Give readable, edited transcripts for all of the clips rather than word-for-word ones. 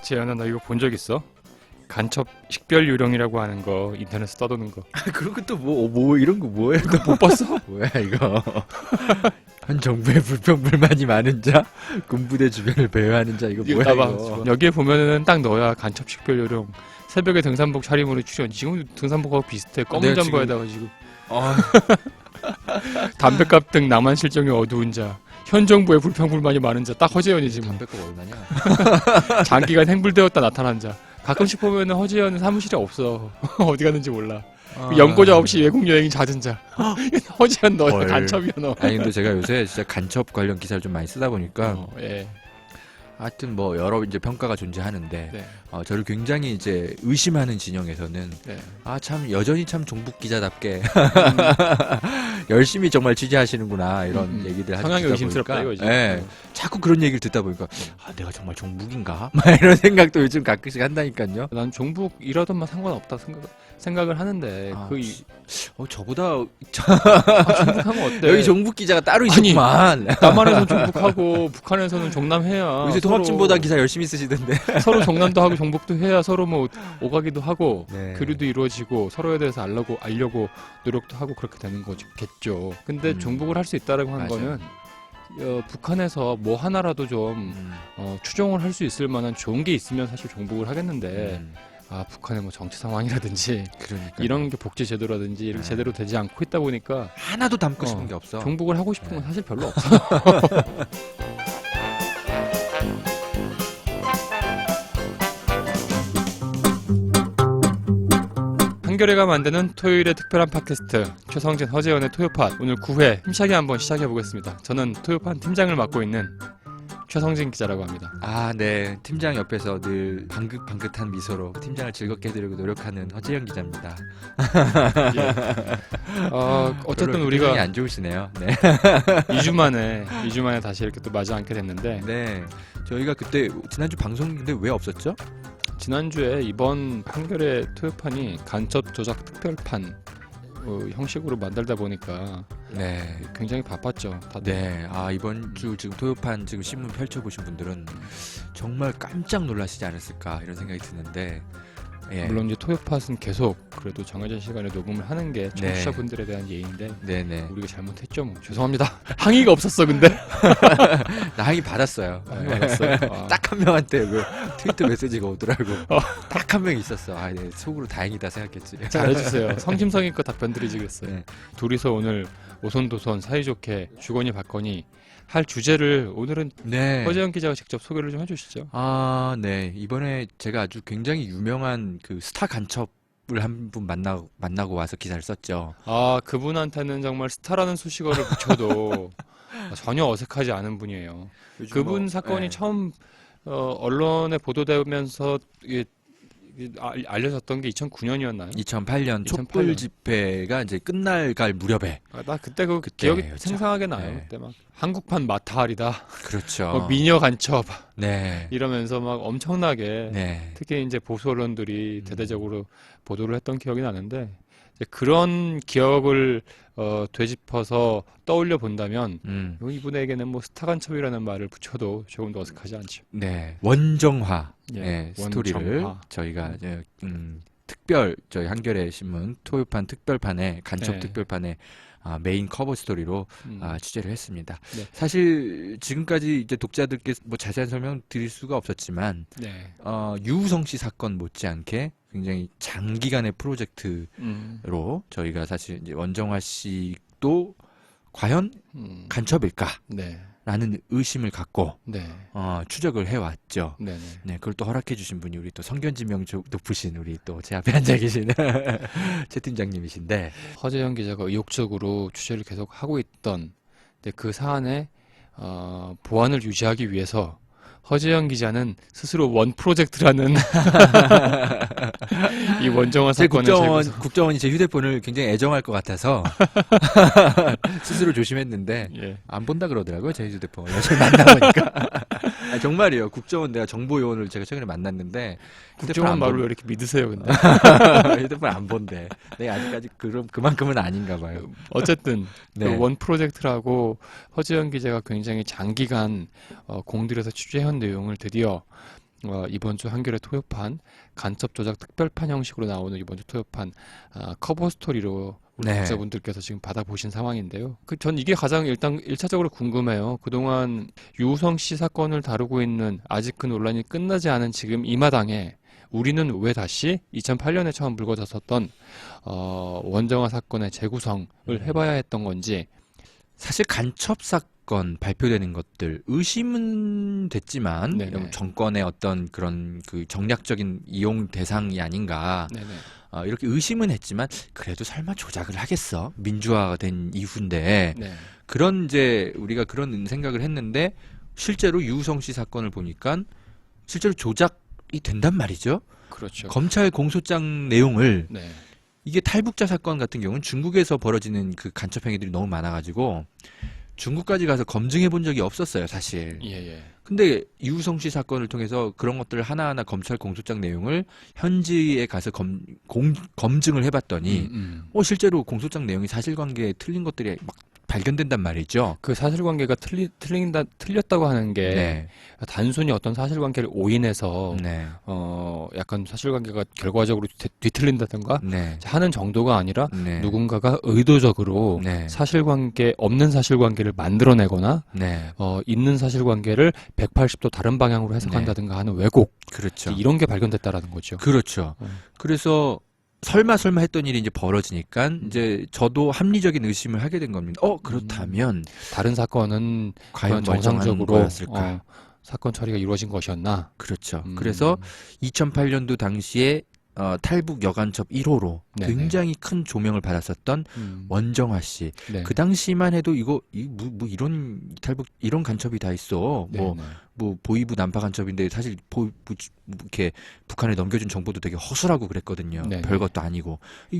재현아, 너 이거 본 적 있어? 간첩 식별 요령이라고 하는 거 인터넷에 떠도는 거. 그런 것도 뭐 이런 거 뭐예요? 못 봤어? 뭐야 이거? 한 정부의 불평불만이 많은 자, 군부대 주변을 배회하는 자 이거 뭐야 봐봐. 이거? 여기에 보면은 딱 너야. 간첩 식별 요령. 새벽에 등산복 차림으로 출연. 지금 등산복하고 비슷해. 검은 내가 잠바에다가 지금 아, 담배값 등 남한 실정이 어두운 자. 현 정부의 불평불만이 많은 자. 딱 허재현이지 뭐. 담배값 얼마냐? 장기간 행불되었다 나타난 자. 가끔씩 보면은 허재현은 사무실에 없어. 어디 갔는지 몰라. 연고자 없이 외국 여행이 잦은 자. 허재현 너 헐. 간첩이야 너. 아니 근데 제가 요새 진짜 간첩 관련 기사를 좀 많이 쓰다 보니까 예. 하여튼 뭐 여러 이제 평가가 존재하는데 네. 저를 굉장히 이제 의심하는 진영에서는 네. 참 여전히 참 종북 기자답게 열심히 정말 취재하시는구나 이런 얘기들 하시다 성향이 보니까 의심스럽다 이거지. 예, 자꾸 그런 얘기를 듣다 보니까 내가 정말 종북인가? 막 이런 생각도 요즘 가끔씩 한다니까요. 난 종북 이러던만 상관없다 생각을 하는데 저보다 종북하면 어때? 여기 종북 기자가 따로 아니, 있었구만. 남한에서는 종북하고 북한에서는 종남해야 요새 통합진보다 기사 열심히 쓰시던데. 서로 종남도 하고 종북도 해야 서로 뭐 오가기도 하고 네. 교류도 이루어지고 서로에 대해서 알려고 노력도 하고 그렇게 되는 거겠죠. 근데 종북을 할 수 있다라고 하는 맞아요. 거는 북한에서 뭐 하나라도 좀 추종을 할 수 있을 만한 좋은 게 있으면 사실 종북을 하겠는데 북한의 뭐 정치 상황이라든지 그러니까 이런 게 복지 제도라든지 이렇게 제대로 되지 않고 있다 보니까 하나도 담고 싶은 게 없어. 종북을 하고 싶은 건 네. 사실 별로 없어. 한겨레가 만드는 토요일의 특별한 팟캐스트 최성진 허재현의 토요팟 오늘 9회 힘차게 한번 시작해 보겠습니다. 저는 토요팟 팀장을 맡고 있는 최성진 기자라고 합니다. 네. 팀장 옆에서 늘 방긋방긋한 미소로 팀장을 즐겁게 해드리고 노력하는 허재영 기자입니다. 어쨌든 별로 우리가 표정이 안 좋으시네요. 네. 2주 만에 다시 이렇게 또 마주 앉게 됐는데 네. 저희가 그때 지난주 방송인데 왜 없었죠? 지난주에 이번 한겨레 토요판이 간첩 조작 특별판 형식으로 만들다 보니까 네. 굉장히 바빴죠. 다들. 네. 이번 주 지금 토요판 지금 신문 펼쳐보신 분들은 정말 깜짝 놀라시지 않았을까 이런 생각이 드는데 예. 물론 이제 토요팟은 계속 그래도 정해진 시간에 녹음을 하는 게 청취자분들에 대한 예의인데 네네. 우리가 잘못했죠. 뭐. 죄송합니다. 항의가 없었어 근데. 나 항의 받았어요. 항의 받았어요. 딱 한 명한테 그 트위터 메시지가 오더라고. 딱 한 명 있었어. 네, 속으로 다행이다 생각했지. 잘해주세요. 성심성의껏 답변드리지 그랬어요. 네. 둘이서 오늘 오손도손 사이좋게 주거니 받거니 할 주제를 오늘은 네. 허재현 기자가 직접 소개를 좀 해주시죠. 네. 이번에 제가 아주 굉장히 유명한 그 스타 간첩을 한 분 만나고 와서 기사를 썼죠. 그분한테는 정말 스타라는 수식어를 붙여도 전혀 어색하지 않은 분이에요. 그분 사건이 처음 언론에 보도되면서 알려졌던 게 2009년이었나요? 2008년 촛불 집회가 이제 끝날 무렵에. 나 그때 그 기억이 그때였죠. 생생하게 나요. 네. 그때 막 한국판 마타알이다. 그렇죠. 미녀 간첩 네. 이러면서 막 엄청나게 네. 특히 이제 보수 언론들이 대대적으로 보도를 했던 기억이 나는데 이제 그런 기억을 되짚어서 떠올려 본다면 이분에게는 뭐 스타 간첩이라는 말을 붙여도 조금 더 어색하지 않죠. 네. 원정화 스토리를 원정화. 저희가 이제 저희 한겨레 신문 토요판 특별판에 간첩 특별판에 메인 커버 스토리로 취재를 했습니다. 네. 사실 지금까지 이제 독자들께 뭐 자세한 설명 드릴 수가 없었지만 유우성 씨 사건 못지않게 굉장히 장기간의 프로젝트로 저희가 사실 이제 원정화 씨도 과연 간첩일까? 라는 의심을 갖고 추적을 해왔죠. 네, 그걸 또 허락해 주신 분이 우리 또 성견지명 높으신 우리 또 제 앞에 앉아 계신 최 팀장님이신데 허재현 기자가 의욕적으로 취재를 계속 하고 있던 그 사안의 보안을 유지하기 위해서 허재현 기자는 스스로 원 프로젝트라는 이 원정화 사건을 국정원이 제 휴대폰을 굉장히 애정할 것 같아서 스스로 조심했는데 안 본다 그러더라고요. 제 휴대폰 요즘 만나보니까 정말이에요. 국정원 내가 정보요원을 제가 최근에 만났는데 국정원 말을 왜 이렇게 믿으세요 근데? 휴대폰 안 본대. 내가 아직까지 그만큼은 아닌가 봐요. 어쨌든 그 원 프로젝트라고 허재현 기자가 굉장히 장기간 공들여서 취재한 내용을 드디어 이번 주 한겨레 토요판 간첩 조작 특별판 형식으로 나오는 이번 주 토요판 커버 스토리로 우리 네. 독자분들께서 지금 받아보신 상황인데요. 전 이게 가장 일단 1차적으로 궁금해요. 그동안 유우성 씨 사건을 다루고 있는 아직 그 논란이 끝나지 않은 지금 이 마당에 우리는 왜 다시 2008년에 처음 불거졌었던 원정화 사건의 재구성을 해봐야 했던 건지. 사실 간첩 사건 발표되는 것들 의심은 됐지만 네네. 정권의 어떤 그런 그 정략적인 이용 대상이 아닌가 네네. 이렇게 의심은 했지만 그래도 설마 조작을 하겠어? 민주화가 된 이후인데 네. 그런 이제 우리가 그런 생각을 했는데 실제로 유우성 씨 사건을 보니까 실제로 조작이 된단 말이죠. 그렇죠. 검찰 공소장 내용을 네. 이게 탈북자 사건 같은 경우는 중국에서 벌어지는 그 간첩 행위들이 너무 많아가지고 중국까지 가서 검증해 본 적이 없었어요, 사실. 예. 근데 이우성 씨 사건을 통해서 그런 것들을 하나하나 검찰 공소장 내용을 현지에 가서 검증을 해봤더니 실제로 공소장 내용이 사실관계에 틀린 것들이 막 발견된단 말이죠. 그 사실관계가 틀렸다고 하는 게 네. 단순히 어떤 사실관계를 오인해서 네. 약간 사실관계가 결과적으로 뒤틀린다든가 네. 하는 정도가 아니라 네. 누군가가 의도적으로 네. 없는 사실관계를 만들어내거나 네. 있는 사실관계를 180도 다른 방향으로 해석한다든가 하는 왜곡, 그렇죠. 이런 게 발견됐다라는 거죠. 그렇죠. 그래서 설마 했던 일이 이제 벌어지니까 이제 저도 합리적인 의심을 하게 된 겁니다. 그렇다면 다른 사건은 과연 정상적으로 거였을까? 사건 처리가 이루어진 것이었나? 그렇죠. 그래서 2008년도 당시에 탈북 여간첩 1호로 네네. 굉장히 큰 조명을 받았었던 원정화 씨. 네. 그 당시만 해도 이런 탈북 이런 간첩이 다 있어. 네네. 뭐 보이부 난파 간첩인데 사실 이렇게 북한에 넘겨준 정보도 되게 허술하고 그랬거든요. 네네. 별것도 아니고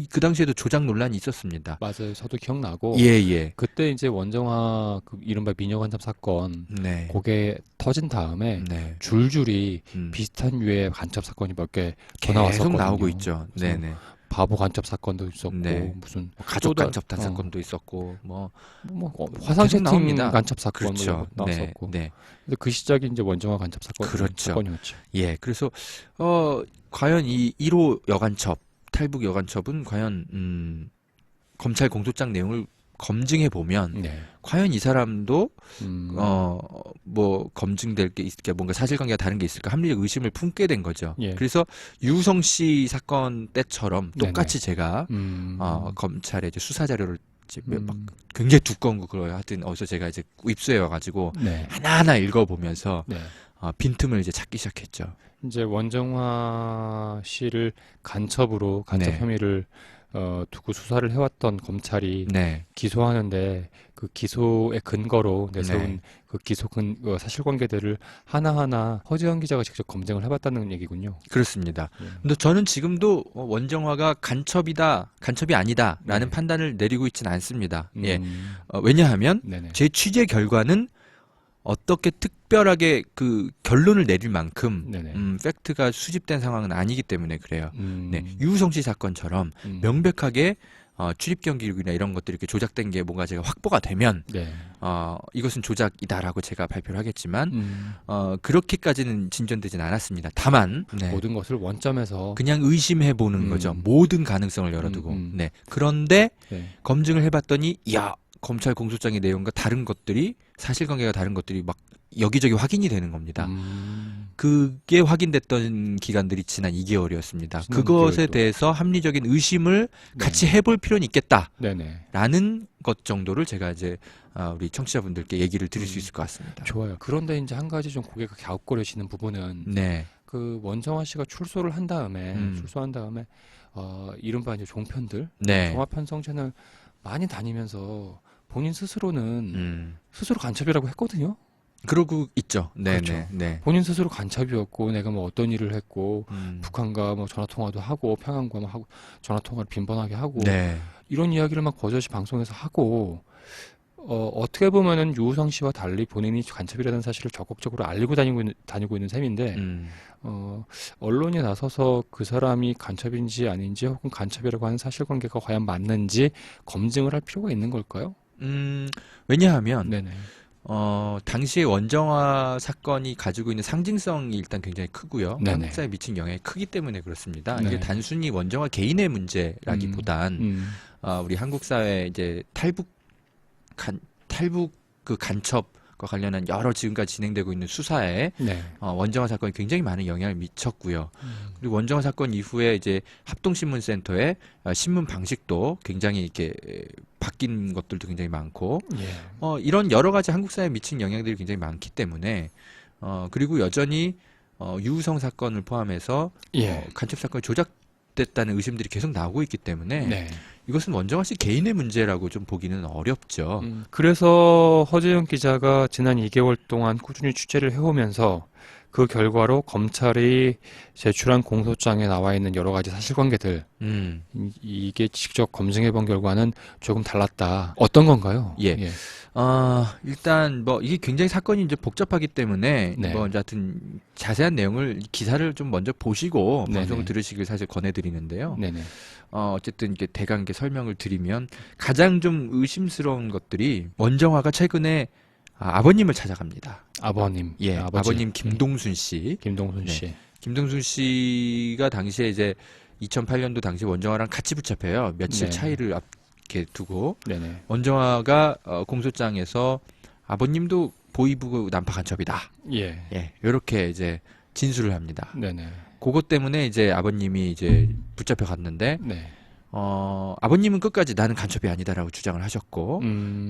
그 당시에도 조작 논란이 있었습니다. 맞아요. 저도 기억나고. 예. 그때 이제 원정화 그 이른바 미녀 간첩 사건 네. 그게 터진 다음에 네. 줄줄이 비슷한 유의 간첩 사건이 몇 개 더 계속 나왔었거든요. 나오고 있죠. 네네. 바보 간첩 사건도 있었고 네. 무슨 가족 또 간첩 사건도 있었고 화상 계속 채팅 나옵니다. 간첩 사건도 그렇죠. 나왔었고. 네. 근데 그 시작이 이제 원정화 간첩 그렇죠. 사건이었죠. 예. 그래서 과연 이 1호 여간첩 탈북 여간첩은 과연 검찰 공소장 내용을 검증해 보면 네. 과연 이 사람도 뭐 검증될 게 있을까, 뭔가 사실관계가 다른 게 있을까 합리적 의심을 품게 된 거죠. 예. 그래서 유성 씨 사건 때처럼 똑같이 제가 검찰에 이제 수사 자료를 이제 막 굉장히 두꺼운 거 그걸 하여튼 어디서 제가 이제 입수해 와가지고 네. 하나하나 읽어보면서 네. 빈틈을 이제 찾기 시작했죠. 이제 원정화 씨를 간첩 네. 혐의를 두고 수사를 해왔던 검찰이 네. 기소하는데 그 기소의 근거로 내세운 네. 그 사실관계들을 하나하나 허지현 기자가 직접 검증을 해봤다는 얘기군요. 그렇습니다. 예. 근데 저는 지금도 원정화가 간첩이 아니다라는 판단을 내리고 있지는 않습니다. 예. 왜냐하면 네네. 제 취재 결과는 어떻게 특별하게 그 결론을 내릴 만큼 네네. 팩트가 수집된 상황은 아니기 때문에 그래요. 네. 유우성 씨 사건처럼 명백하게 출입경 기록이나 이런 것들이 이렇게 조작된 게 뭔가 제가 확보가 되면 네. 이것은 조작이다라고 제가 발표를 하겠지만 그렇게까지는 진전되진 않았습니다. 다만 모든 것을 원점에서 그냥 의심해 보는 거죠. 모든 가능성을 열어두고. 네. 그런데 검증을 해봤더니 야, 검찰 공소장의 내용과 다른 것들이 사실관계가 다른 것들이 막 여기저기 확인이 되는 겁니다. 그게 확인됐던 기간들이 지난 2개월이었습니다. 그것에 대해서 합리적인 의심을 같이 해볼 필요는 있겠다라는 것 정도를 제가 이제 우리 청취자분들께 얘기를 드릴 수 있을 것 같습니다. 좋아요. 그런데 이제 한 가지 좀 고개가 갸웃거리시는 부분은 그 원정화 씨가 출소한 다음에 이른바 이제 종편들, 종합편성 채널 많이 다니면서 본인 스스로는 스스로 간첩이라고 했거든요. 그러고 있죠. 그렇죠. 본인 스스로 간첩이었고 내가 뭐 어떤 일을 했고 북한과 뭐 전화 통화도 하고 평양과 뭐 하고 전화 통화를 빈번하게 하고 이런 이야기를 막 거저시 방송에서 하고 어떻게 보면은 유우성 씨와 달리 본인이 간첩이라는 사실을 적극적으로 알리고 다니고 있는 셈인데 언론이 나서서 그 사람이 간첩인지 아닌지 혹은 간첩이라고 하는 사실관계가 과연 맞는지 검증을 할 필요가 있는 걸까요? 왜냐하면 네네. 당시에 원정화 사건이 가지고 있는 상징성이 일단 굉장히 크고요. 네네. 한국사에 미친 영향이 크기 때문에 그렇습니다. 네. 이게 단순히 원정화 개인의 문제라기보단 우리 한국 사회 이제 탈북 그 간첩과 관련한 여러 지금까지 진행되고 있는 수사에 네. 원정화 사건이 굉장히 많은 영향을 미쳤고요. 그리고 원정화 사건 이후에 이제 합동신문센터의 신문 방식도 굉장히 이렇게 바뀐 것들도 굉장히 많고, 예. 이런 여러 가지 한국 사회에 미친 영향들이 굉장히 많기 때문에, 그리고 여전히 유우성 사건을 포함해서 예. 간첩 사건이 조작됐다는 의심들이 계속 나오고 있기 때문에 네. 이것은 원정화 씨 개인의 문제라고 좀 보기는 어렵죠. 그래서 허재영 기자가 지난 2개월 동안 꾸준히 취재를 해오면서 그 결과로 검찰이 제출한 공소장에 나와 있는 여러 가지 사실관계들 이게 직접 검증해 본 결과는 조금 달랐다. 어떤 건가요? 예. 일단 뭐 이게 굉장히 사건이 이제 복잡하기 때문에 네. 뭐 하여튼 자세한 내용을 기사를 좀 먼저 보시고 네네. 방송을 들으시길 사실 권해드리는데요. 네네. 어쨌든 이게 대강 이렇게 설명을 드리면 가장 좀 의심스러운 것들이 원정화가 최근에 아버님을 찾아갑니다. 아버님. 예, 아버지. 아버님 김동순 씨. 김동순 네. 씨. 김동순 씨가 당시에 이제 2008년도 당시 원정화랑 같이 붙잡혀요. 며칠 네. 차이를 이렇게 두고 네네. 원정화가 공소장에서 아버님도 보이부 난파 간첩이다. 예. 예, 이렇게 이제 진술을 합니다. 네네. 그것 때문에 이제 아버님이 이제 붙잡혀 갔는데 네. 아버님은 끝까지 나는 간첩이 아니다라고 주장을 하셨고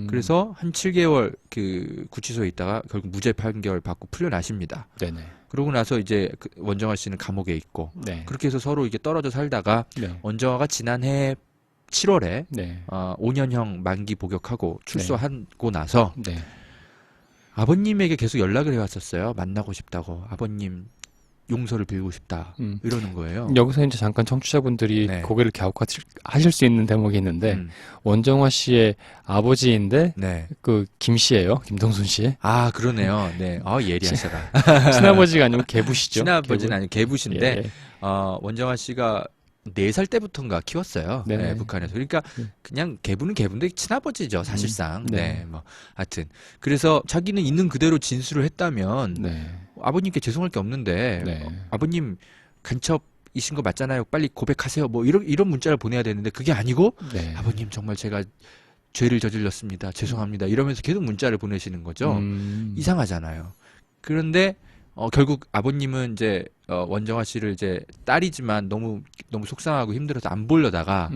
그래서 한 7개월 그 구치소에 있다가 결국 무죄 판결 받고 풀려나십니다. 네네. 그러고 나서 이제 원정화 씨는 감옥에 있고 네. 그렇게 해서 서로 이게 떨어져 살다가 네. 원정화가 지난해 7월에 네. 5년형 만기 복역하고 출소하고 나서 네. 아버님에게 계속 연락을 해왔었어요. 만나고 싶다고. 아버님 용서를 빌고 싶다. 이러는 거예요. 여기서 이제 잠깐 청취자분들이 네. 고개를 갸웃하실 수 있는 대목이 있는데 원정화 씨의 아버지인데 네. 그 김 씨예요. 김동순 씨. 아, 그러네요. 네. 예리하셔라. 친아버지가 아니고 계부시죠. 친아버지는 아니고 계부신데 예, 예. 원정화 씨가 4살 때부터인가 키웠어요. 네. 네, 북한에서. 그러니까 그냥 계부는 계부인데 친아버지죠, 사실상. 네. 뭐 하여튼 그래서 자기는 있는 그대로 진술을 했다면 네. 아버님께 죄송할 게 없는데 네. 아버님 간첩이신 거 맞잖아요. 빨리 고백하세요. 뭐 이런 문자를 보내야 되는데 그게 아니고 네. 아버님 정말 제가 죄를 저질렀습니다. 죄송합니다. 이러면서 계속 문자를 보내시는 거죠. 이상하잖아요. 그런데 결국 아버님은 이제 원정화 씨를 이제 딸이지만 너무 속상하고 힘들어서 안 보려다가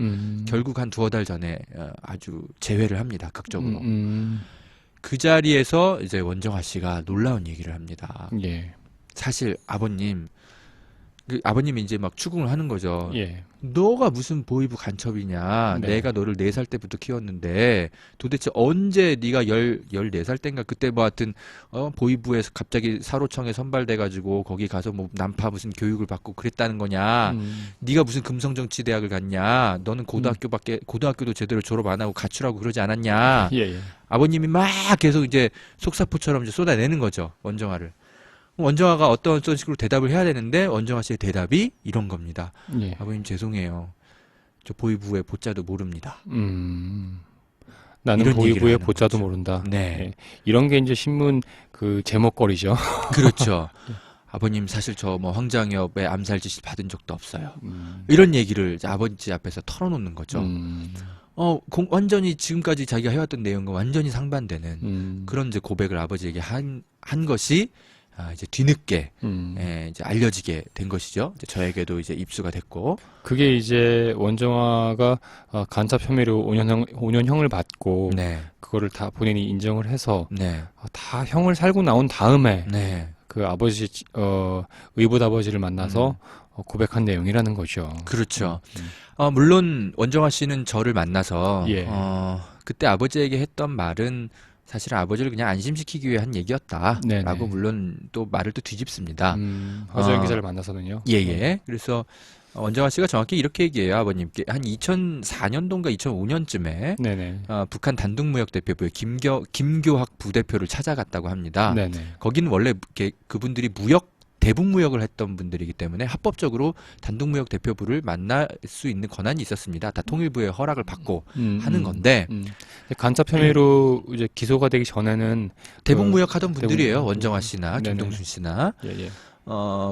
결국 한 2-3달 전에 아주 재회를 합니다. 극적으로. 그 자리에서 이제 원정화 씨가 놀라운 얘기를 합니다. 예. 사실 아버님이 이제 막 추궁을 하는 거죠. 예. 너가 무슨 보이부 간첩이냐. 네. 내가 너를 4살 때부터 키웠는데 도대체 언제 네가 14살 땐가 그때 뭐 하여튼 보이부에서 갑자기 사로청에 선발돼가지고 거기 가서 뭐 난파 무슨 교육을 받고 그랬다는 거냐. 네가 무슨 금성정치대학을 갔냐. 너는 고등학교도 제대로 졸업 안 하고 가출하고 그러지 않았냐. 예, 예. 아버님이 막 계속 이제 속사포처럼 이제 쏟아내는 거죠. 원정화를. 원정화가 어떤 식으로 대답을 해야 되는데 원정화 씨의 대답이 이런 겁니다. 예. 아버님 죄송해요. 저 보이부의 보자도 모릅니다. 나는 이런 얘기를 보이부의 하는 보자도 거죠. 모른다. 네. 예. 이런 게 이제 신문 그 제목거리죠. 그렇죠. 아버님 사실 저 뭐 황장엽의 암살 지시 받은 적도 없어요. 이런 얘기를 이제 아버지 앞에서 털어놓는 거죠. 완전히 지금까지 자기가 해왔던 내용과 완전히 상반되는 그런 이제 고백을 아버지에게 한 것이 이제 뒤늦게 이제 알려지게 된 것이죠. 이제 저에게도 이제 입수가 됐고. 그게 이제 원정화가 간첩 혐의로 5년형을 받고 네. 그거를 다 본인이 인정을 해서 네. 다 형을 살고 나온 다음에 네. 그 아버지 의붓 아버지를 만나서 고백한 내용이라는 거죠. 그렇죠. 물론 원정화 씨는 저를 만나서 예. 그때 아버지에게 했던 말은 사실 아버지를 그냥 안심시키기 위해 한 얘기였다라고 네네. 물론 또 말을 또 뒤집습니다. 허재영 기자를 만나서는요. 예예. 그래서 원정화 씨가 정확히 이렇게 얘기해요. 아버님께 한 2004년도인가 2005년쯤에 네네. 북한 단둥무역대표부의 김교학 부대표를 찾아갔다고 합니다. 네네. 거기는 원래 그분들이 무역 대북무역을 했던 분들이기 때문에 합법적으로 단독무역 대표부를 만날 수 있는 권한이 있었습니다. 다 통일부의 허락을 받고 하는 건데 간첩 혐의로 이제 기소가 되기 전에는 대북무역 하던 분들이에요. 대북- 원정화 씨나 네네. 김동순 씨나 예, 예.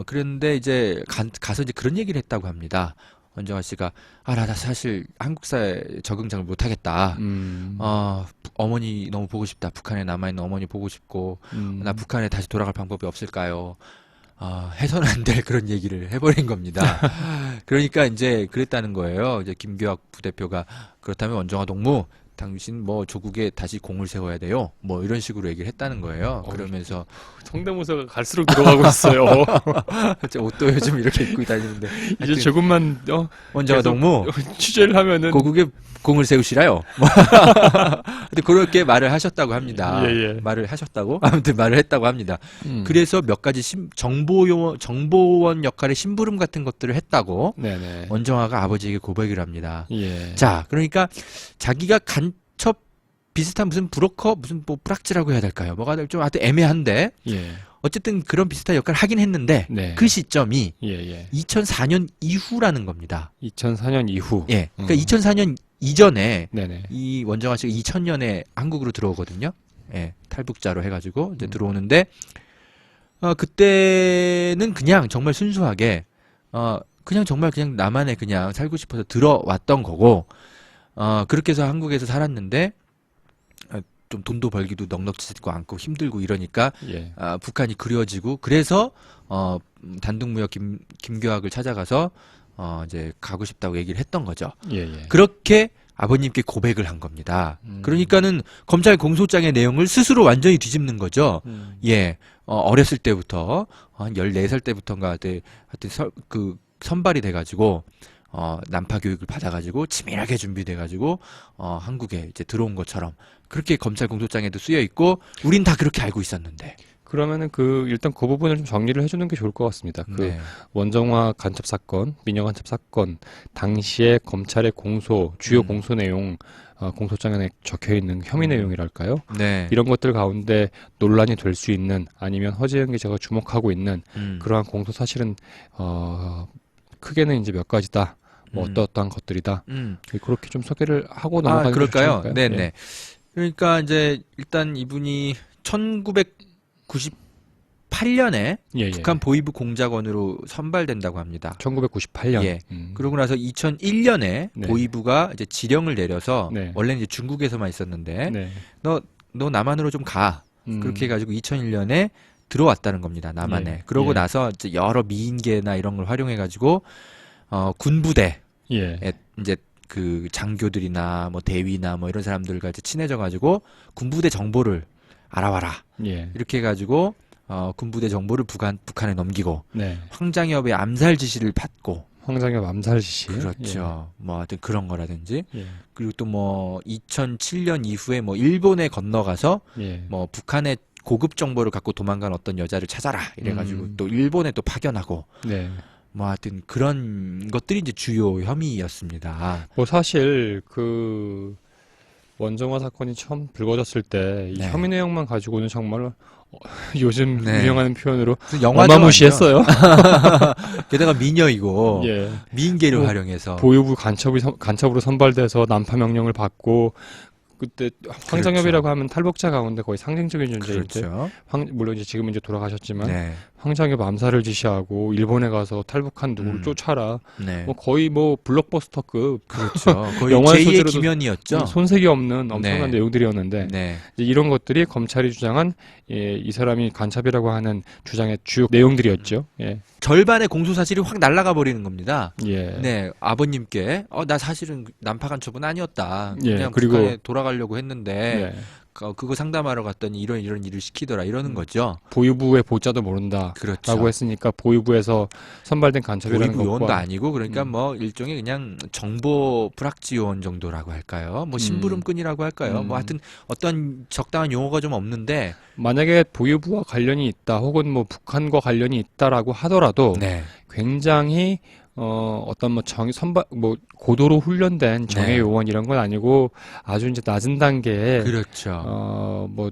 그런데 이제 가서 이제 그런 얘기를 했다고 합니다. 원정화 씨가 나 사실 한국 사회 적응 잘 못하겠다. 어머니 너무 보고 싶다. 북한에 남아있는 어머니 보고 싶고 나 북한에 다시 돌아갈 방법이 없을까요? 해서는 안 될 그런 얘기를 해버린 겁니다. 그러니까 이제 그랬다는 거예요. 이제 김규학 부대표가 그렇다면 원정화 동무 당신 뭐 조국에 다시 공을 세워야 돼요. 뭐 이런 식으로 얘기를 했다는 거예요. 그러면서 성대모사가 갈수록 들어가고 있어요. 옷도 요즘 이렇게 입고 다니는데 이제 조금만 원정화 계속 동무 취재를 하면은 고국에 공을 세우시라요. 근데 그렇게 말을 하셨다고 합니다. 예, 예. 말을 하셨다고? 아무튼 말을 했다고 합니다. 그래서 몇 가지 정보원 역할의 심부름 같은 것들을 했다고 네네. 원정화가 아버지에게 고백을 합니다. 예. 자, 그러니까 자기가 간첩 비슷한 무슨 브로커, 무슨 뭐 프락치라고 해야 될까요? 뭐가 좀 하여튼 애매한데 예. 어쨌든 그런 비슷한 역할을 하긴 했는데 네. 그 시점이 예, 예. 2004년 이후라는 겁니다. 2004년 이후. 예. 그러니까 2004년 이전에 네네. 이 원정화 씨가 2000년에 한국으로 들어오거든요. 예, 탈북자로 해가지고 이제 들어오는데 그때는 그냥 정말 순수하게 그냥 정말 그냥 나만의 그냥 살고 싶어서 들어왔던 거고 그렇게 해서 한국에서 살았는데 좀 돈도 벌기도 넉넉지도 않고 힘들고 이러니까 예. 북한이 그리워지고 그래서 단독무역 김교학을 찾아가서 이제 가고 싶다고 얘기를 했던 거죠. 예, 예. 그렇게 아버님께 고백을 한 겁니다. 그러니까는 검찰 공소장의 내용을 스스로 완전히 뒤집는 거죠. 예, 어렸을 때부터 한 14살 때부터인가 하여튼 선발이 돼가지고 난파 교육을 받아가지고 치밀하게 준비돼가지고 한국에 이제 들어온 것처럼 그렇게 검찰 공소장에도 쓰여 있고 우린 다 그렇게 알고 있었는데. 그러면은 일단 그 부분을 좀 정리를 해주는 게 좋을 것 같습니다. 네. 원정화 간첩 사건, 미녀 간첩 사건 당시에 검찰의 주요 공소 내용, 공소장에 적혀 있는 혐의 내용이랄까요? 네. 이런 것들 가운데 논란이 될 수 있는 아니면 허재영 기자가 주목하고 있는 그러한 공소 사실은 크게는 이제 몇 가지다. 뭐 어떠한 것들이다. 그렇게 좀 소개를 하고 넘어가는 게 그럴까요? 좋을까요? 네네. 예. 그러니까 이제 일단 이분이 1998년에 예, 예. 북한 보위부 공작원으로 선발된다고 합니다. 1998년. 예. 그러고 나서 2001년에 네. 보위부가 이제 지령을 내려서 네. 원래는 이제 중국에서만 있었는데 네. 너 남한으로 좀 가. 그렇게 해가지고 2001년에 들어왔다는 겁니다. 남한에. 예. 그러고 예. 나서 이제 여러 미인계나 이런 걸 활용해가지고 군부대 예. 이제 그 장교들이나 뭐 대위나 뭐 이런 사람들과 이제 친해져가지고 군부대 정보를 알아와라. 예. 이렇게 해가지고 군부대 정보를 북한에 넘기고 네. 황장엽의 암살 지시를 받고 황장엽 암살 지시. 그렇죠. 뭐 하여튼 그런 거라든지 예. 그리고 또 뭐 2007년 이후에 뭐 일본에 건너가서 예. 뭐 북한의 고급 정보를 갖고 도망간 어떤 여자를 찾아라 이래가지고 또 일본에 또 파견하고 네. 뭐 하여튼 그런 것들이 이제 주요 혐의였습니다. 뭐 사실 원정화 사건이 처음 불거졌을 때 이 네. 혐의 내용만 가지고는 정말 요즘 네. 유행하는 표현으로 무슨 영화죠, 어마무시했어요. 완전. 게다가 미녀이고 예. 미인계를 뭐, 활용해서 보유부 간첩으로 선발돼서 난파 명령을 받고 그때 황장엽이라고 하면 탈북자 가운데 거의 상징적인 존재인데 그렇죠. 물론 이제 지금은 이제 돌아가셨지만 네. 황장엽 암살을 지시하고 일본에 가서 탈북한 누구를 쫓아라. 네. 뭐 거의 뭐 블록버스터급 그렇죠. 거의 영화의 제2의 소재로도 김연이었죠. 손색이 없는 엄청난 네. 내용들이었는데 네. 이제 이런 것들이 검찰이 주장한 이 사람이 간첩이라고 하는 주장의 주요 내용들이었죠. 예. 절반의 공소 사실이 확 날아가 버리는 겁니다. 예. 네, 아버님께 나 사실은 난파 간첩은 아니었다. 예, 그냥 그리고- 북한에 돌아가려고 했는데 네. 그거 상담하러 갔더니 이런 일을 시키더라 이러는 거죠. 보유부의 보자도 모른다. 그렇죠. 라고 했으니까 보유부에서 선발된 간첩이라는 보위부 요원도 것과 아니고 그러니까 뭐 일종의 그냥 정보 프락지 요원 정도라고 할까요? 뭐 심부름꾼이라고 할까요? 뭐 하여튼 어떤 적당한 용어가 좀 없는데 만약에 보유부와 관련이 있다 혹은 뭐 북한과 관련이 있다라고 하더라도 네. 굉장히 어떤 뭐 고도로 훈련된 정예 네. 요원 이런 건 아니고 아주 이제 낮은 단계의 그렇죠. 뭐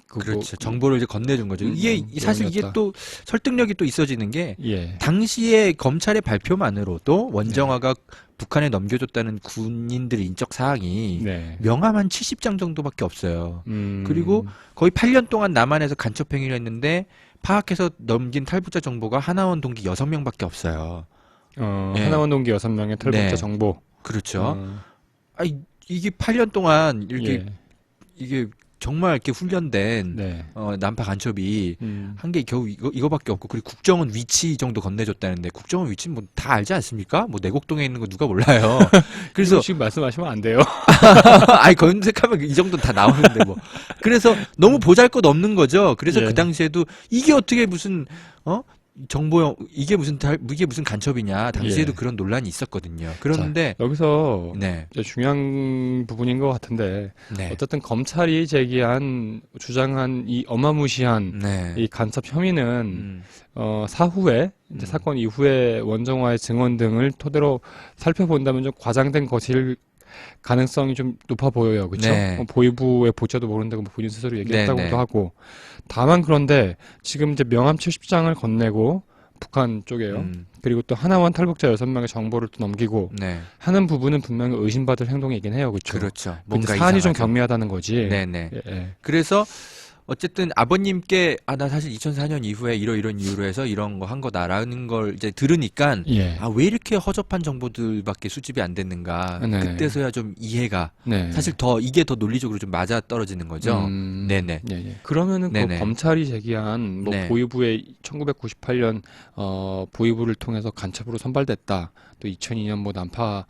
그렇죠. 정보를 이제 건네준 거죠. 이게 사실 이게 내용이었다. 또 설득력이 또 있어지는 게 예. 당시에 검찰의 발표만으로도 원정화가 북한에 넘겨줬다는 군인들의 인적 사항이 네. 명함 한 70장 정도밖에 없어요. 음. 그리고 거의 8년 동안 남한에서 간첩 행위를 했는데 파악해서 넘긴 탈북자 정보가 하나원 동기 6명밖에 없어요. 예. 하나원 동기 6명의 탈북자 네. 정보. 그렇죠. 이게 8년 동안 이렇게 예. 이게 정말 이렇게 훈련된 네. 난파 간첩이 한 게 겨우 이거밖에 없고, 그리고 국정원 위치 정도 건네줬다는데 국정원 위치 뭐 다 알지 않습니까? 뭐 내곡동에 있는 거 누가 몰라요. 그래서 지금 말씀하시면 안 돼요. 아니 검색하면 이 정도는 다 나오는데 뭐. 그래서 너무 보잘것 없는 거죠. 그래서 예. 그 당시에도 이게 어떻게 무슨 정보 이게 무슨 간첩이냐. 당시에도 예. 그런 논란이 있었거든요. 그런데 여기서 네. 이제 중요한 부분인 것 같은데 네. 어쨌든 검찰이 주장한 이 어마무시한 네. 이 간첩 혐의는 사후에 이제 사건 이후에 원정화의 증언 등을 토대로 살펴본다면 좀 과장된 것일 가능성이 좀 높아 보여요. 그렇죠? 네. 보위부의 보좌도 모른다고 뭐 본인 스스로 얘기했다고도 네, 네. 하고. 다만 그런데 지금 이제 명함 70장을 건네고 북한 쪽에요. 그리고 또 하나원 탈북자 6명의 정보를 또 넘기고 네. 하는 부분은 분명히 의심받을 행동이긴 해요. 그렇죠? 그렇죠. 근데 뭔가 사안이 좀 이상하죠. 경미하다는 거지. 네네. 예, 예. 그래서 어쨌든 아버님께 나 사실 2004년 이후에 이런 이유로 해서 이런 거 한 거다라는 걸 이제 들으니까 예. 왜 이렇게 허접한 정보들밖에 수집이 안 됐는가. 네. 그때서야 좀 이해가 네. 사실 이게 더 논리적으로 좀 맞아 떨어지는 거죠. 네네. 예, 예. 그러면은 그 네네. 검찰이 제기한 뭐 네. 보위부의 1998년 보위부를 통해서 간첩으로 선발됐다. 또 2002년 뭐 난파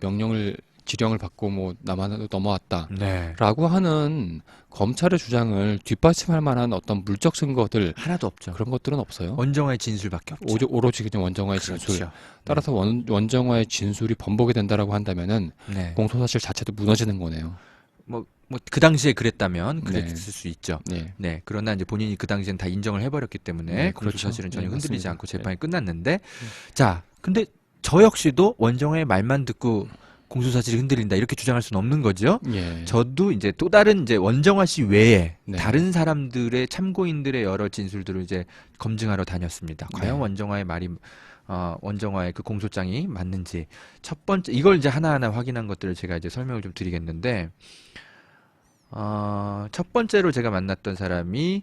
명령을 지령을 받고 뭐 남한으로 넘어왔다. 네. 라고 하는 검찰의 주장을 뒷받침할 만한 어떤 물적 증거들 하나도 없죠. 그런 것들은 없어요. 원정화의 진술밖에 없죠. 오로지 그냥 원정화의 진술. 그렇죠. 따라서 원정화의 진술이 번복이 된다라고 한다면은 네. 공소사실 자체도 무너지는 거네요. 뭐 그 당시에 그랬다면 그랬을 네. 수 있죠. 네. 네. 그러나 이제 본인이 그 당시엔 다 인정을 해버렸기 때문에 네, 공소 그렇죠. 사실은 전혀 네, 흔들리지 맞습니다. 않고 재판이 끝났는데, 자, 근데 저 역시도 원정의 말만 듣고 공소 사실이 흔들린다 이렇게 주장할 수는 없는 거죠. 예. 저도 이제 또 다른 이제 원정화 씨 외에 네. 다른 사람들의 참고인들의 여러 진술들을 이제 검증하러 다녔습니다. 과연 네. 원정화의 말이 원정화의 그 공소장이 맞는지 첫 번째 이걸 이제 하나하나 확인한 것들을 제가 이제 설명을 좀 드리겠는데, 첫 번째로 제가 만났던 사람이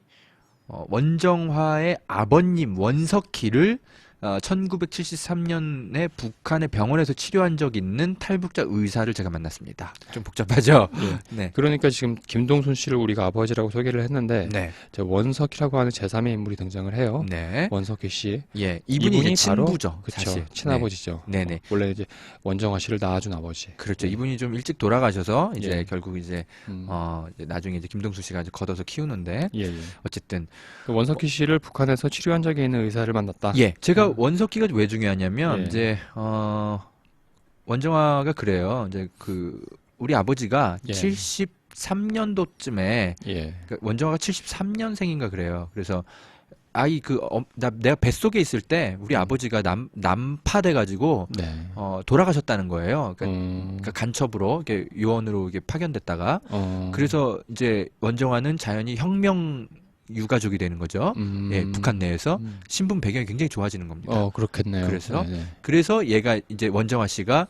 원정화의 아버님 원석희를 1973년에 북한의 병원에서 치료한 적 있는 탈북자 의사를 제가 만났습니다. 좀 복잡하죠? 예. 네. 그러니까 지금 김동순 씨를 우리가 아버지라고 소개를 했는데 네. 저 원석이라고 하는 제3의 인물이 등장을 해요. 네. 원석희 씨. 예. 이분이 이제 바로 친부죠. 그쵸, 사실. 친아버지죠. 네. 네네. 원래 이제 원정화 씨를 낳아준 아버지. 그렇죠. 이분이 좀 일찍 돌아가셔서 이제 예. 결국 이제 음. 이제 나중에 이제 김동수 씨가 이제 걷어서 키우는데, 예, 예. 어쨌든 그 원석희 씨를 북한에서 치료한 적이 있는 의사를 만났다. 예. 제가 원석기가 왜 중요하냐면 예. 이제 원정화가 그래요. 이제 우리 아버지가 예. 73년도쯤에 예. 그러니까 원정화가 73년생인가 그래요. 그래서 내가 뱃속에 있을 때 우리 아버지가 난파돼 가지고 네. 돌아가셨다는 거예요. 그러니까 간첩으로 이렇게 요원으로 이렇게 파견됐다가 그래서 이제 원정화는 자연히 혁명 유가족이 되는 거죠. 예, 북한 내에서 신분 배경이 굉장히 좋아지는 겁니다. 그렇겠네요. 그래서 네네. 그래서 얘가 이제 원정화 씨가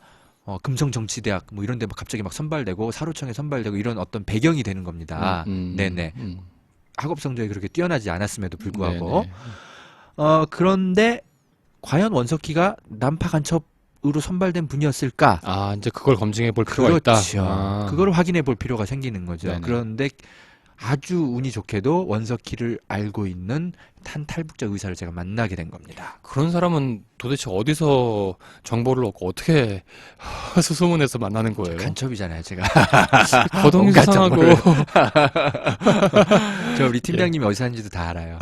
금성정치대학 뭐 이런 데 막 갑자기 막 선발되고 사로청에 선발되고 이런 어떤 배경이 되는 겁니다. 네네. 학업 성적이 그렇게 뛰어나지 않았음에도 불구하고. 네네. 그런데 과연 원석희가 난파 간첩으로 선발된 분이었을까? 이제 그걸 검증해 볼 필요가 있다. 그렇죠. 그걸 확인해 볼 필요가 생기는 거죠. 네네. 그런데 아주 운이 좋게도 원석희를 알고 있는 한 탈북자 의사를 제가 만나게 된 겁니다. 그런 사람은 도대체 어디서 정보를 얻고 어떻게 수소문해서 만나는 거예요? 간첩이잖아요, 제가. 거동이 온갖 수상하고. 정보를. 저 우리 팀장님이 어디 사는지도 다 알아요.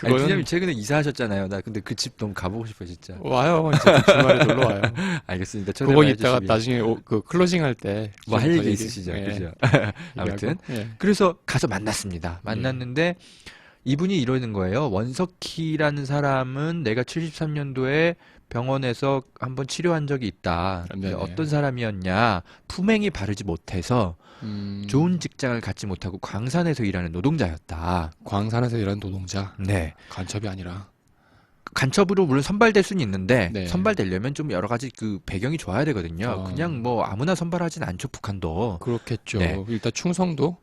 그거는- 팀장님 최근에 이사하셨잖아요. 나 근데 그 집 너무 가보고 싶어 진짜. 와요. 이제 주말에 놀러 와요. 알겠습니다. 그거 초대만 이따가 해주시면. 나중에 그 클로징 할 때 뭐 할 좀 더 얘기 있으시죠, 예, 그죠? 얘기하고. 아무튼 예. 그래서 가서 만났습니다. 만났는데 이분이 이러는 거예요. 원석희라는 사람은 내가 73년도에 병원에서 한번 치료한 적이 있다. 네네. 어떤 사람이었냐? 품행이 바르지 못해서 좋은 직장을 갖지 못하고 광산에서 일하는 노동자였다. 광산에서 일하는 노동자? 네. 간첩이 아니라? 간첩으로 물론 선발될 수는 있는데 네. 선발되려면 좀 여러 가지 그 배경이 좋아야 되거든요. 그냥 뭐 아무나 선발하진 않죠, 북한도. 그렇겠죠. 네. 일단 충성도도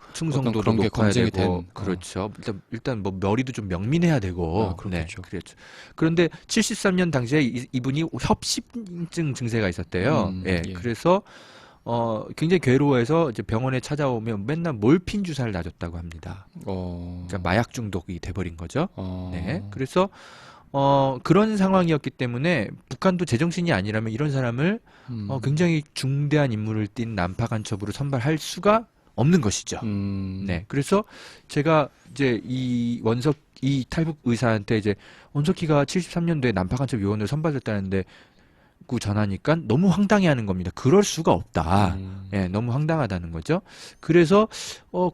그런 게 검증이 되고, 된. 그렇죠. 일단 뭐 머리도 좀 명민해야 되고. 그렇겠죠. 네, 그렇죠. 그런데 73년 당시에 이분이 협심증 증세가 있었대요. 예. 그래서 굉장히 괴로워해서 이제 병원에 찾아오면 맨날 몰핀 주사를 놔줬다고 합니다. 그러니까 마약 중독이 돼버린 거죠. 네. 그래서 그런 상황이었기 때문에 북한도 제정신이 아니라면 이런 사람을 굉장히 중대한 임무를 띈 난파 간첩으로 선발할 수가 없는 것이죠. 네. 그래서 제가 이제 이 탈북 의사한테 이제 원석희가 73년도에 난파 간첩 요원으로 선발됐다는데 그 전하니까 너무 황당해하는 겁니다. 그럴 수가 없다. 예, 너무 황당하다는 거죠. 그래서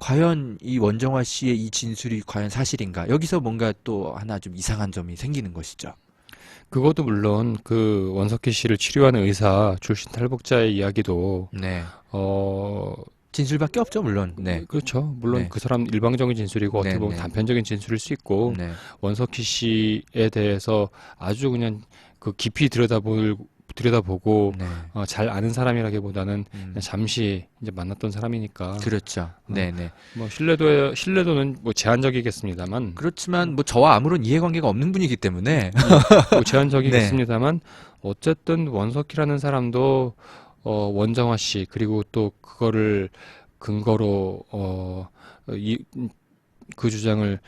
과연 이 원정화 씨의 이 진술이 과연 사실인가? 여기서 뭔가 또 하나 좀 이상한 점이 생기는 것이죠. 그것도 물론 그 원석희 씨를 치료하는 의사 출신 탈북자의 이야기도 네. 진술밖에 없죠, 물론. 네. 그렇죠. 물론 네. 그 사람 일방적인 진술이고 어떻게 보면 단편적인 진술일 수 있고 원석희 씨에 대해서 아주 그냥 그 깊이 들여다보고 잘 아는 사람이라기보다는 그냥 잠시 이제 만났던 사람이니까. 그렇죠. 네네. 뭐 신뢰도는 뭐 제한적이겠습니다만. 그렇지만 뭐 저와 아무런 이해관계가 없는 분이기 때문에 뭐 제한적이겠습니다만 어쨌든 원석희라는 사람도 원정화 씨 그리고 또 그거를 근거로 그 주장을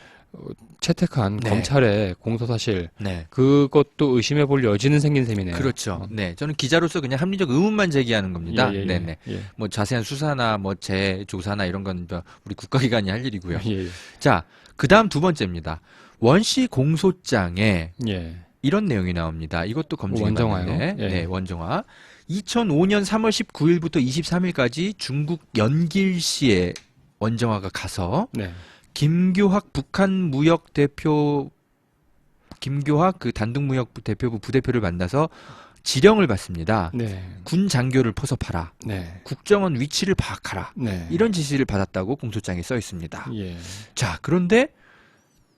채택한 검찰의 공소사실 그것도 의심해 볼 여지는 생긴 셈이네요. 그렇죠. 네, 저는 기자로서 그냥 합리적 의문만 제기하는 겁니다. 네네. 뭐 자세한 수사나 뭐 재조사나 이런 건 우리 국가기관이 할 일이고요. 자, 그다음 두 번째입니다. 원씨 공소장에 이런 내용이 나옵니다. 이것도 검증이 원정화요? 네, 원정화. 2005년 3월 19일부터 23일까지 중국 연길시에 원정화가 가서 김교학 김교학 그 단둥무역 대표부 부대표를 만나서 지령을 받습니다. 군 장교를 포섭하라. 국정원 위치를 파악하라. 이런 지시를 받았다고 공소장에 써 있습니다. 자, 그런데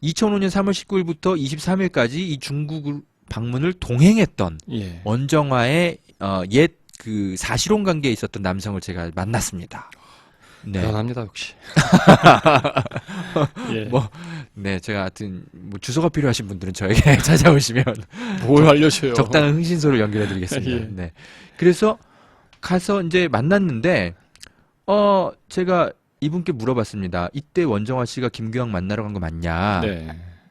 2005년 3월 19일부터 23일까지 이 중국 방문을 동행했던 원정화의 옛 그 사실혼 관계에 있었던 남성을 제가 만났습니다. 대단합니다, 역시. 제가 하여튼 뭐 주소가 필요하신 분들은 저에게 찾아오시면 뭘 알려줘요. 적당한 흥신소를 연결해드리겠습니다. 그래서 가서 이제 만났는데 제가 이분께 물어봤습니다. 이때 원정화 씨가 김규황 만나러 간 거 맞냐?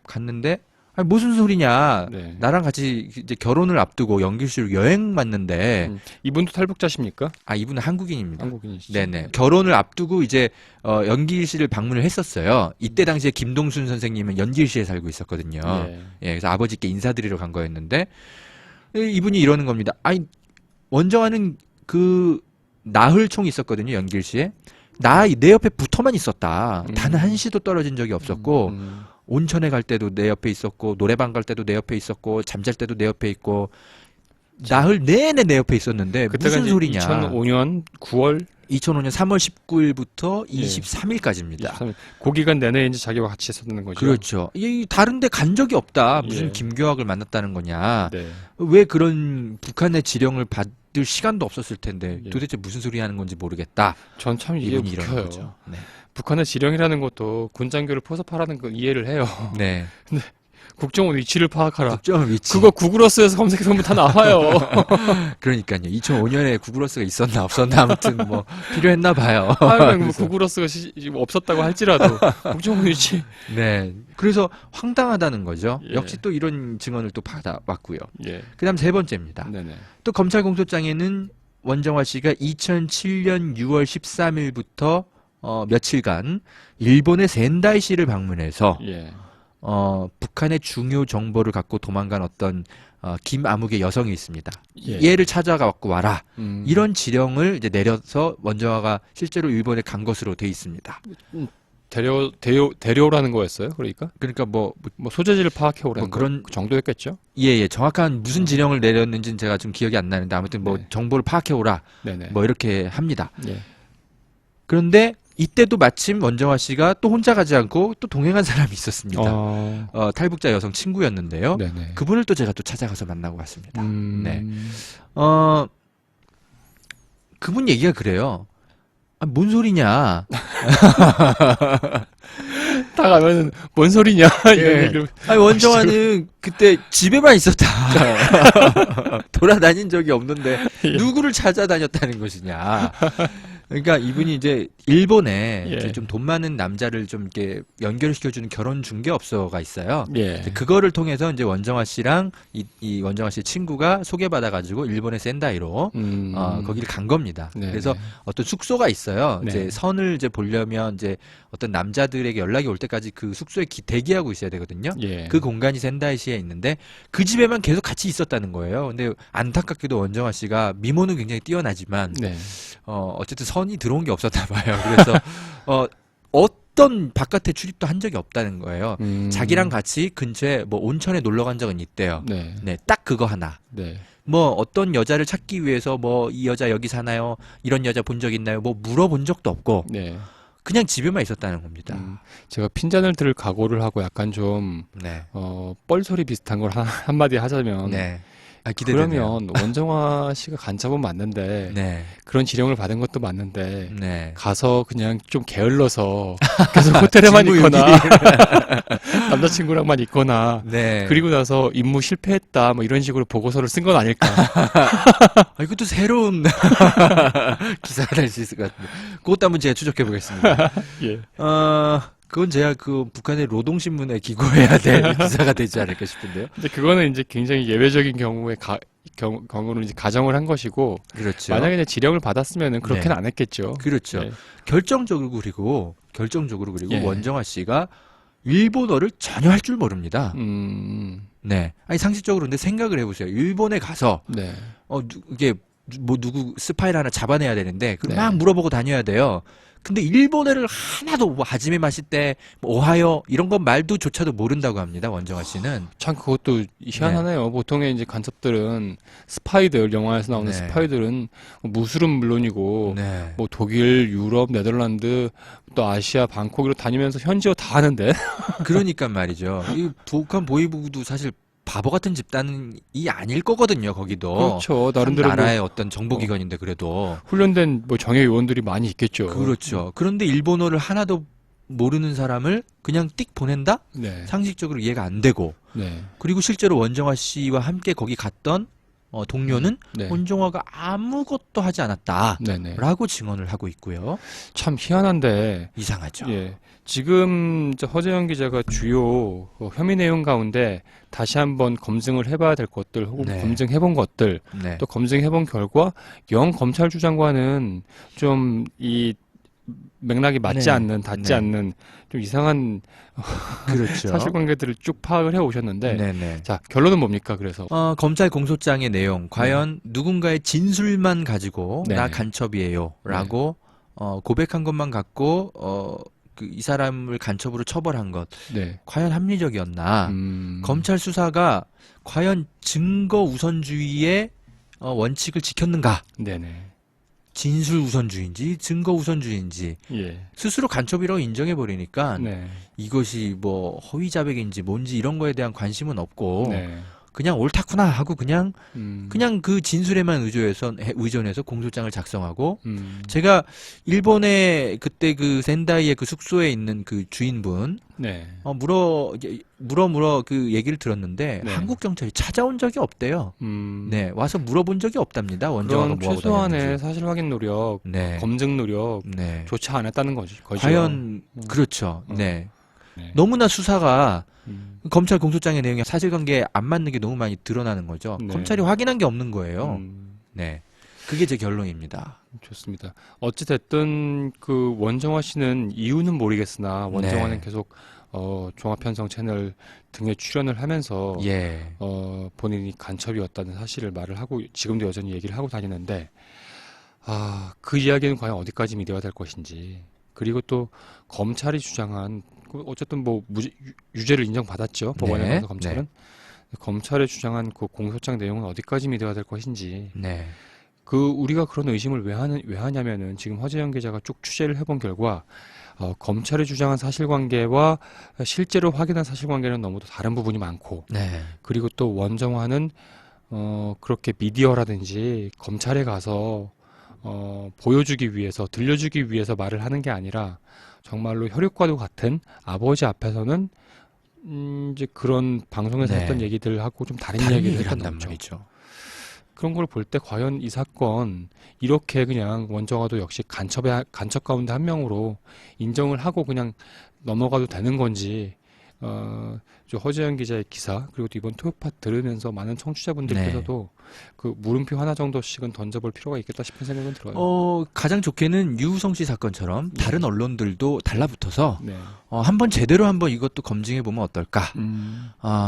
갔는데 아니, 무슨 소리냐? 나랑 같이 이제 결혼을 앞두고 연길시로 여행 왔는데 이분도 탈북자십니까? 이분은 한국인입니다. 한국인이시죠? 네네. 결혼을 앞두고 이제 연길시를 방문을 했었어요. 이때 당시에 김동순 선생님은 연길시에 살고 있었거든요. 그래서 아버지께 인사드리러 간 거였는데 이분이 이러는 겁니다. 아니 원정화는 그 나흘총이 있었거든요. 연길시에. 내 옆에 붙어만 있었다. 단 한시도 떨어진 적이 없었고 온천에 갈 때도 내 옆에 있었고 노래방 갈 때도 내 옆에 있었고 잠잘 때도 내 옆에 있고 나흘 내내 내 옆에 있었는데 무슨 소리냐. 2005년 3월 19일부터 23일까지입니다. 23일. 그 기간 내내 이제 자기와 같이 있었다는 거죠. 그렇죠. 다른 데 간 적이 없다. 무슨 김교학을 만났다는 거냐. 왜 그런 북한의 지령을 받을 시간도 없었을 텐데 도대체 무슨 소리 하는 건지 모르겠다. 전 참 이해 못해요. 북한의 지령이라는 것도 군장교를 포섭하라는 거 이해를 해요. 근데 국정원 위치를 파악하라. 국정원 위치. 그거 구글어스에서 검색해보면 다 나와요. 그러니까요. 2005년에 구글어스가 있었나 없었나 아무튼 뭐 필요했나 봐요. 뭐 구글어스가 없었다고 할지라도 국정원 위치. 그래서 황당하다는 거죠. 역시 또 이런 증언을 또 받아왔고요. 그다음 세 번째입니다. 또 검찰 공소장에는 원정화 씨가 2007년 6월 13일부터 며칠간 일본의 센다이시를 방문해서 북한의 중요 정보를 갖고 도망간 어떤 김아무개 여성이 있습니다. 얘를 찾아갖고 와라. 이런 지령을 이제 내려서 원정화가 실제로 일본에 간 것으로 돼 있습니다. 데려오라는 거였어요? 그러니까 뭐 소재지를 파악해 오라는 그런 정도였겠죠? 정확한 무슨 지령을 내렸는지는 제가 좀 기억이 안 나는데 아무튼 뭐 정보를 파악해 오라. 뭐 이렇게 합니다. 그런데 이때도 마침 원정화 씨가 또 혼자 가지 않고 또 동행한 사람이 있었습니다. 탈북자 여성 친구였는데요. 네네. 그분을 또 제가 또 찾아가서 만나고 왔습니다. 네. 그분 얘기가 그래요. 아, 뭔 소리냐. 다 가면은 뭔 소리냐 이런 예. 얘기를. 아니, 원정화는 그때 집에만 있었다. 돌아다닌 적이 없는데 누구를 찾아다녔다는 것이냐. 그러니까 이분이 이제 일본에 예. 좀 돈 많은 남자를 좀 이렇게 연결시켜주는 결혼 중개업소가 있어요. 예. 그거를 통해서 이제 원정화 씨랑 이 원정화 씨의 친구가 소개받아가지고 일본의 센다이로 거기를 간 겁니다. 네, 그래서 네. 어떤 숙소가 있어요. 네. 이제 선을 이제 보려면 이제 어떤 남자들에게 연락이 올 때까지 그 숙소에 대기하고 있어야 되거든요. 예. 그 공간이 센다이시에 있는데 그 집에만 계속 같이 있었다는 거예요. 근데 안타깝게도 원정화 씨가 미모는 굉장히 뛰어나지만 네. 어쨌든 선이 들어온 게 없었나 봐요. 그래서 어떤 바깥에 출입도 한 적이 없다는 거예요. 자기랑 같이 근처에 뭐 온천에 놀러 간 적은 있대요. 네. 네, 딱 그거 하나. 네. 뭐 어떤 여자를 찾기 위해서 뭐 이 여자 여기 사나요? 이런 여자 본 적 있나요? 뭐 물어본 적도 없고 네. 그냥 집에만 있었다는 겁니다. 제가 핀잔을 들 각오를 하고 약간 좀 네. 뻘소리 비슷한 걸 한마디 하자면 네. 아, 기대되네요. 그러면 원정화 씨가 간첩은 맞는데 네. 그런 지령을 받은 것도 맞는데 네. 가서 그냥 좀 게을러서 계속 호텔에만 있거나 남자친구랑만 있거나 네. 그리고 나서 임무 실패했다 뭐 이런 식으로 보고서를 쓴 건 아닐까. 아, 이것도 새로운 기사가 될 수 있을 것 같은데. 그것도 한번 제가 추적해 보겠습니다. 예. 그건 제가 그 북한의 노동신문에 기고해야 될 기사가 되지 않을까 싶은데요. 근데 그거는 이제 굉장히 예외적인 경우에 경우는 이제 가정을 한 것이고 그렇죠. 만약에 이제 지령을 받았으면은 그렇게는 네. 안 했겠죠. 그렇죠. 예. 결정적으로 그리고 예. 원정화 씨가 일본어를 전혀 할 줄 모릅니다. 네. 아니 상식적으로 근데 생각을 해보세요. 일본에 가서 네. 이게 뭐 누구 스파이를 하나 잡아내야 되는데 그걸 네. 막 물어보고 다녀야 돼요. 근데 일본어를 하나도 뭐 하지메 마시떼, 뭐 오하요 이런 건 말도조차도 모른다고 합니다. 원정화 씨는. 참 그것도 희한하네요. 보통의 이제 간첩들은 스파이들 영화에서 나오는 네. 스파이들은 무술은 물론이고 네. 뭐 독일, 유럽, 네덜란드 또 아시아 방콕으로 다니면서 현지어 다 하는데. 그러니까 말이죠. 이 북한 보위부도 사실 바보 같은 집단이 아닐 거거든요. 거기도. 그렇죠. 한 나름대로 나라의 어떤 정보기관인데 그래도. 훈련된 뭐 정예 요원들이 많이 있겠죠. 그렇죠. 그런데 일본어를 하나도 모르는 사람을 그냥 띡 보낸다? 네. 상식적으로 이해가 안 되고. 네. 그리고 실제로 원정화 씨와 함께 거기 갔던 동료는 네. 원정화가 아무것도 하지 않았다. 네네. 라고 증언을 하고 있고요. 참 희한한데. 이상하죠. 예. 지금 허재영 기자가 주요 혐의 내용 가운데 다시 한번 검증을 해봐야 될 것들 혹은 네. 검증해본 것들 네. 또 검증해본 결과 영 검찰 주장과는 좀 이 맥락이 맞지 네. 않는 닿지 네. 않는 좀 이상한 그렇죠. 사실관계들을 쭉 파악을 해 오셨는데 네네. 자 결론은 뭡니까 그래서 검찰 공소장의 내용, 과연 누군가의 진술만 가지고 네. 나 간첩이에요 라고 고백한 것만 갖고 이 사람을 간첩으로 처벌한 것, 네. 과연 합리적이었나? 검찰 수사가 과연 증거 우선주의의 원칙을 지켰는가? 네네. 진술 우선주의인지 증거 우선주의인지 예. 스스로 간첩이라고 인정해 버리니까 네. 이것이 뭐 허위 자백인지 뭔지 이런 거에 대한 관심은 없고 네. 그냥 옳다구나 하고 그냥 그 진술에만 의존해서 공소장을 작성하고 제가 일본의 그때 그 센다이의 그 숙소에 있는 그 주인분 네. 물어 그 얘기를 들었는데 네. 한국 경찰이 찾아온 적이 없대요. 네, 와서 물어본 적이 없답니다. 원정화가 그런 뭐하고 최소한의 다녔는지. 사실 확인 노력, 네. 검증 노력 네. 조차 안 했다는 거죠. 과연 그렇죠. 네. 네. 너무나 수사가 검찰 공소장의 내용이 사실관계에 안 맞는 게 너무 많이 드러나는 거죠. 네. 검찰이 확인한 게 없는 거예요. 네. 그게 제 결론입니다. 좋습니다. 어찌 됐든 그 원정화 씨는 이유는 모르겠으나 원정화는 네. 계속 종합편성 채널 등에 출연을 하면서 예. 본인이 간첩이었다는 사실을 말을 하고 지금도 여전히 얘기를 하고 다니는데 그 이야기는 과연 어디까지 믿어야 될 것인지 그리고 또 검찰이 주장한 어쨌든 뭐 유죄를 인정받았죠. 법원에 네. 가서 검찰은 검찰이 주장한 그 공소장 내용은 어디까지 믿어야 될 것인지 네. 우리가 그런 의심을 왜 하냐면은 지금 허재영 기자가 쭉 취재를 해본 결과 검찰이 주장한 사실관계와 실제로 확인한 사실관계는 너무도 다른 부분이 많고, 네. 그리고 또 원정화는 그렇게 미디어라든지 검찰에 가서 보여주기 위해서, 들려주기 위해서 말을 하는 게 아니라 정말로 혈육과도 같은 아버지 앞에서는 이제 그런 방송에서 네. 했던 얘기들하고 좀 다른 다른 이야기를 얘기를 했던 한단 거죠. 말이죠. 그런 걸 볼 때 과연 이 사건 이렇게 그냥 원정화도 역시 간첩 가운데 한 명으로 인정을 하고 그냥 넘어가도 되는 건지, 저 허재현 기자의 기사 그리고 또 이번 토요파 들으면서 많은 청취자분들께서도 그 물음표 하나 정도씩은 던져볼 필요가 있겠다 싶은 생각은 들어요. 가장 좋게는 유우성 씨 사건처럼 다른 언론들도 달라붙어서 네. 한번 제대로 한번 이것도 검증해 보면 어떨까?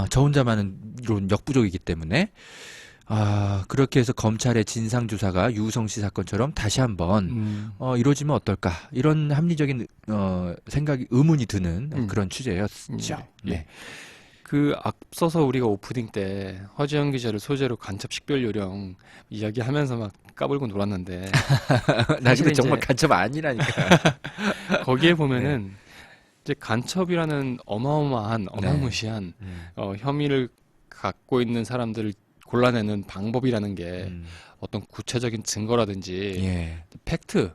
저 혼자만은 이런 역부족이기 때문에 그렇게 해서 검찰의 진상조사가 유우성 씨 사건처럼 다시 한번 이루어지면 어떨까? 이런 합리적인 의문이 드는 그런 취재였죠. 네. 그 앞서서 우리가 오프닝 때 허지영 기자를 소재로 간첩 식별 요령 이야기하면서 막 까불고 놀았는데 나 근데 정말 간첩 아니라니까. 거기에 보면은 이제 간첩이라는 어마무시한 혐의를 갖고 있는 사람들을 골라내는 방법이라는 게 어떤 구체적인 증거라든지 팩트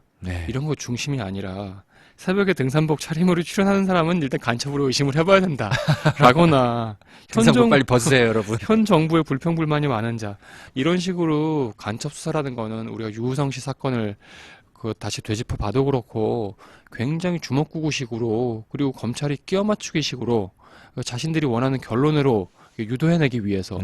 이런 거 중심이 아니라 새벽에 등산복 차림으로 출연하는 사람은 일단 간첩으로 의심을 해봐야 된다 라거나 등산복 빨리 벗으세요 여러분. 현 정부의 불평불만이 많은 자, 이런 식으로 간첩 수사라는 거는 우리가 유우성 씨 사건을 다시 되짚어 봐도 그렇고 굉장히 주먹구구식으로, 그리고 검찰이 끼워 맞추기식으로 자신들이 원하는 결론으로 유도해내기 위해서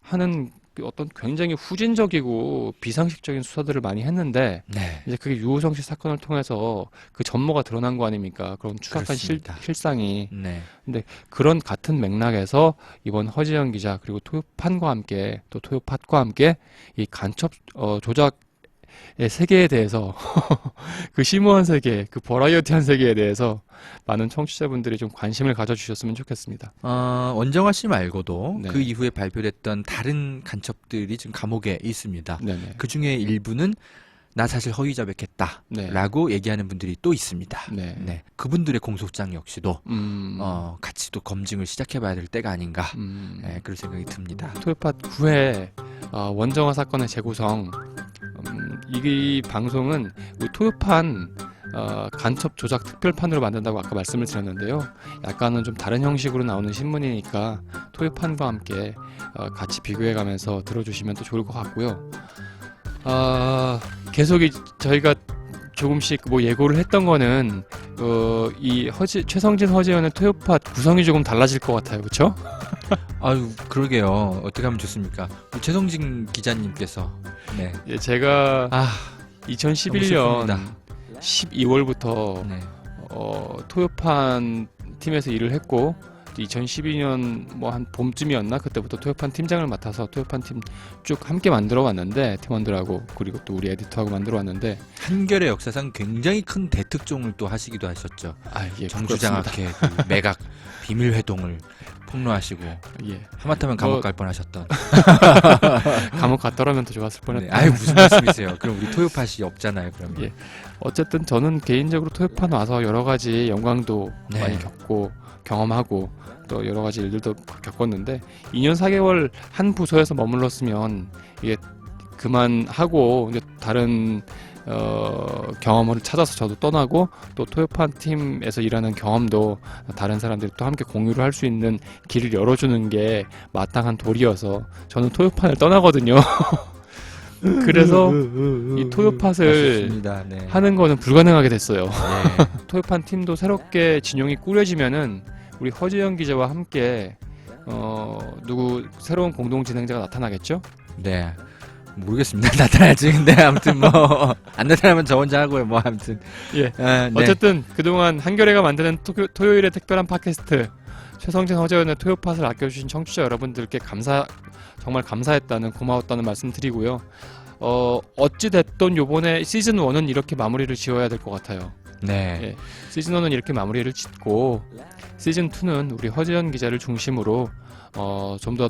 하는 어떤 굉장히 후진적이고 비상식적인 수사들을 많이 했는데 이제 그게 유우성 씨 사건을 통해서 그 전모가 드러난 거 아닙니까? 그런 추악한 실상이. 근데 그런 같은 맥락에서 이번 허지영 기자 그리고 토요판과 함께 또 토요팟과 함께 이 간첩 조작의 세계에 대해서 그 심오한 세계, 그 버라이어티한 세계에 대해서 많은 청취자분들이 좀 관심을 가져주셨으면 좋겠습니다. 원정화 씨 말고도 그 이후에 발표됐던 다른 간첩들이 지금 감옥에 있습니다. 그 중에 일부는 나 사실 허위 자백했다 라고 얘기하는 분들이 또 있습니다. 그분들의 공소장 역시도 같이 또 검증을 시작해봐야 될 때가 아닌가 그런 생각이 듭니다. 토요팟 9회 원정화 사건의 재구성, 이 방송은 우리 토요판 간첩 조작 특별판으로 만든다고 아까 말씀을 드렸는데요. 약간은 좀 다른 형식으로 나오는 신문이니까 토요판과 함께 같이 비교해가면서 들어주시면 또 좋을 것 같고요. 계속 저희가 조금씩 뭐 예고를 했던 거는 이 최성진 허재현의 토요팟 구성이 조금 달라질 것 같아요, 그렇죠? 아유, 그러게요. 어떻게 하면 좋습니까? 우리 최성진 기자님께서 제가 2011년 12월부터 토요판 팀에서 일을 했고 2012년 뭐 한 봄쯤이었나 그때부터 토요판 팀장을 맡아서 토요판 팀 쭉 함께 만들어 왔는데, 팀원들하고 그리고 또 우리 에디터하고 만들어 왔는데 한겨레 역사상 굉장히 큰 대특종을 또 하시기도 하셨죠. 정주장학회 매각 비밀 회동을 폭로하시고 하마터면 감옥 갈 뻔하셨던. 감옥 갔더라면 더 좋았을 뻔했다. 아유, 무슨 말씀이세요? 그럼 우리 토요팟이 없잖아요. 그러면. 어쨌든 저는 개인적으로 토요판 와서 여러 가지 영광도 많이 겪고 경험하고 또 여러 가지 일들도 겪었는데 2년 4개월 한 부서에서 머물렀으면 이게 그만하고 이제 다른 경험을 찾아서 저도 떠나고 또 토요판 팀에서 일하는 경험도 다른 사람들이 또 함께 공유를 할 수 있는 길을 열어주는 게 마땅한 도리여서 저는 토요판을 떠나거든요. 그래서 이 토요팟을 하는 거는 불가능하게 됐어요. 토요판 팀도 새롭게 진용이 꾸려지면은 우리 허지영 기자와 함께 누구 새로운 공동 진행자가 나타나겠죠? 네. 모르겠습니다. 나타날지. 근데 아무튼 뭐 안 나타나면 저 혼자 하고요. 뭐 아무튼 어쨌든 그동안 한겨레가 만드는 토요일의 특별한 팟캐스트 최성진 허재현의 토요팟을 아껴주신 청취자 여러분들께 정말 감사했다는, 고마웠다는 말씀 드리고요. 어찌됐든 요번에 시즌 1은 이렇게 마무리를 지어야 될 것 같아요. 시즌 1은 이렇게 마무리를 짓고 시즌 2는 우리 허재현 기자를 중심으로 좀 더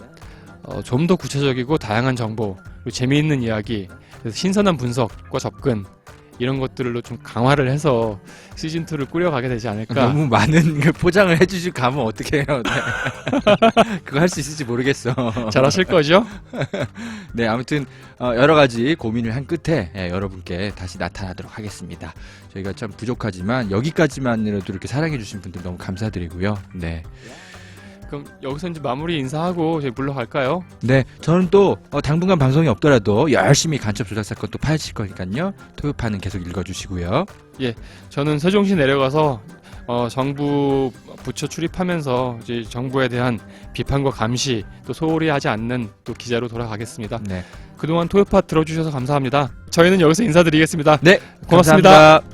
좀 더 구체적이고 다양한 정보, 그리고 재미있는 이야기, 그래서 신선한 분석과 접근 이런 것들로 좀 강화를 해서 시즌 2를 꾸려가게 되지 않을까. 너무 많은 그 포장을 해주실 가면 어떻게 해요? 네. 그거 할 수 있을지 모르겠어. 잘하실 거죠? 네, 아무튼 여러 가지 고민을 한 끝에 여러분께 다시 나타나도록 하겠습니다. 저희가 참 부족하지만 여기까지만이라도 이렇게 사랑해주신 분들 너무 감사드리고요. 네. 그럼 여기서 이제 마무리 인사하고 저희 물러갈까요? 네, 저는 또 당분간 방송이 없더라도 열심히 간첩 조작 사건 또 파헤칠 거니까요. 토요파는 계속 읽어주시고요. 예, 저는 세종시 내려가서 정부 부처 출입하면서 이제 정부에 대한 비판과 감시 또 소홀히 하지 않는 또 기자로 돌아가겠습니다. 네, 그동안 토요파 들어주셔서 감사합니다. 저희는 여기서 인사드리겠습니다. 네, 고맙습니다. 감사합니다.